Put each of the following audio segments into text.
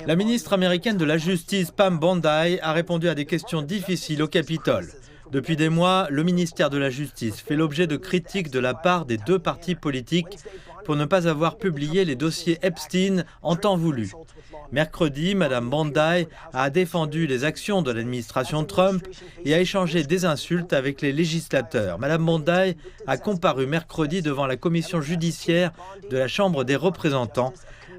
La ministre américaine de la Justice, Pam Bondi, a répondu à des questions difficiles au Capitole. Depuis des mois, le ministère de la Justice fait l'objet de critiques de la part des deux partis politiques pour ne pas avoir publié les dossiers Epstein en temps voulu. Mercredi, Mme Bondi a défendu les actions de l'administration Trump et a échangé des insultes avec les législateurs. Mme Bondi a comparu mercredi devant la commission judiciaire de la Chambre des représentants,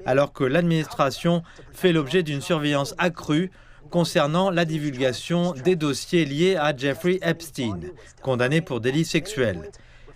alors que l'administration fait l'objet d'une surveillance accrue concernant la divulgation des dossiers liés à Jeffrey Epstein, condamné pour délits sexuels.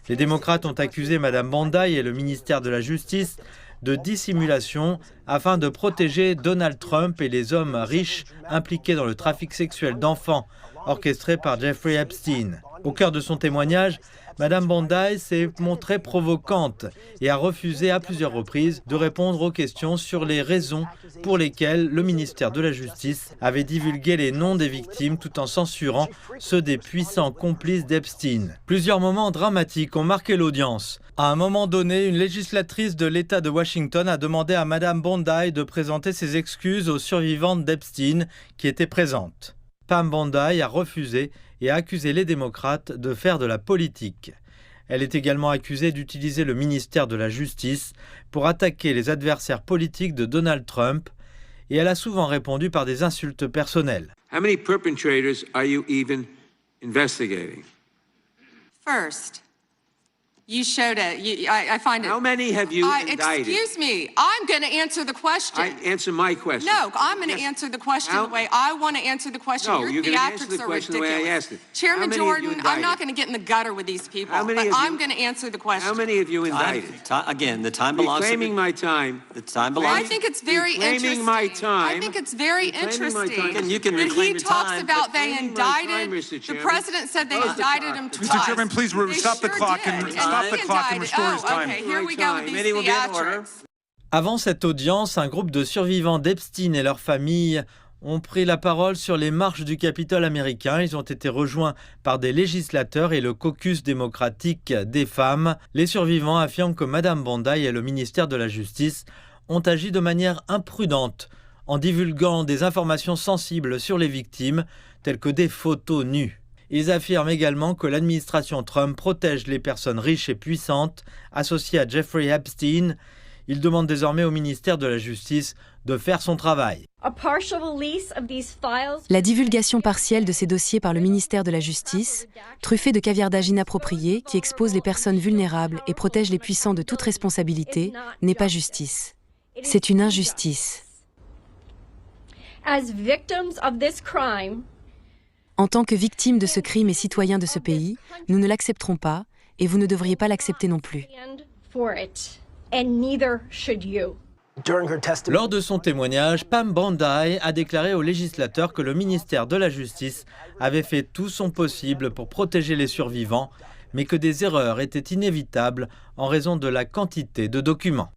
Les démocrates ont accusé Mme Bondi et le ministère de la Justice de dissimulation afin de protéger Donald Trump et les hommes riches impliqués dans le trafic sexuel d'enfants orchestré par Jeffrey Epstein. Au cœur de son témoignage, Mme Bondi s'est montrée provocante et a refusé à plusieurs reprises de répondre aux questions sur les raisons pour lesquelles le ministère de la Justice avait divulgué les noms des victimes tout en censurant ceux des puissants complices d'Epstein. Plusieurs moments dramatiques ont marqué l'audience. À un moment donné, une législatrice de l'État de Washington a demandé à Mme Bondi de présenter ses excuses aux survivantes d'Epstein qui étaient présentes. Pam Bondi a refusé et a accusé les démocrates de faire de la politique. Elle est également accusée d'utiliser le ministère de la Justice pour attaquer les adversaires politiques de Donald Trump et elle a souvent répondu par des insultes personnelles. How many perpetrators are you even investigating? First, you showed it. I find it. How many have you indicted? Excuse me. I'm going to answer the question. Answer my question. No, I'm going to answer the question the way I want to answer the question. No, Your you're going to answer the theatrics are question the way I ridiculous. asked it. Chairman How many have you Jordan, I'm not indicted? going to get in the gutter with these people, How many but have you- I'm going to answer the question. How many have you indicted? Again, the time belongs to Reclaiming my time. the time I belongs. think it's very Reclaiming interesting. my time. I think it's very Reclaiming my interesting time. You can that reclaim he your talks time, about but they reclaiming my indicted. time, Mr. The Chairman. president said they Close the indicted clock. him Mr. twice. Chairman, please They stop the sure clock did. and stop the he clock and indicted. restore his time. Okay, here we go with these Committee will be in order. theatrics. Avant cette audience, un groupe de survivants d'Epstein et leurs familles ont pris la parole sur les marches du Capitole américain. Ils ont été rejoints par des législateurs et le caucus démocratique des femmes. Les survivants affirment que Mme Bondi et le ministère de la Justice ont agi de manière imprudente en divulguant des informations sensibles sur les victimes, telles que des photos nues. Ils affirment également que l'administration Trump protège les personnes riches et puissantes associées à Jeffrey Epstein. Ils demandent désormais au ministère de la Justice de faire son travail. La divulgation partielle de ces dossiers par le ministère de la Justice, truffée de caviardage inapproprié qui expose les personnes vulnérables et protège les puissants de toute responsabilité, n'est pas justice. C'est une injustice. En tant que victimes de ce crime et citoyens de ce pays, nous ne l'accepterons pas et vous ne devriez pas l'accepter non plus. Lors de son témoignage, Pam Bondi a déclaré aux législateurs que le ministère de la Justice avait fait tout son possible pour protéger les survivants, mais que des erreurs étaient inévitables en raison de la quantité de documents.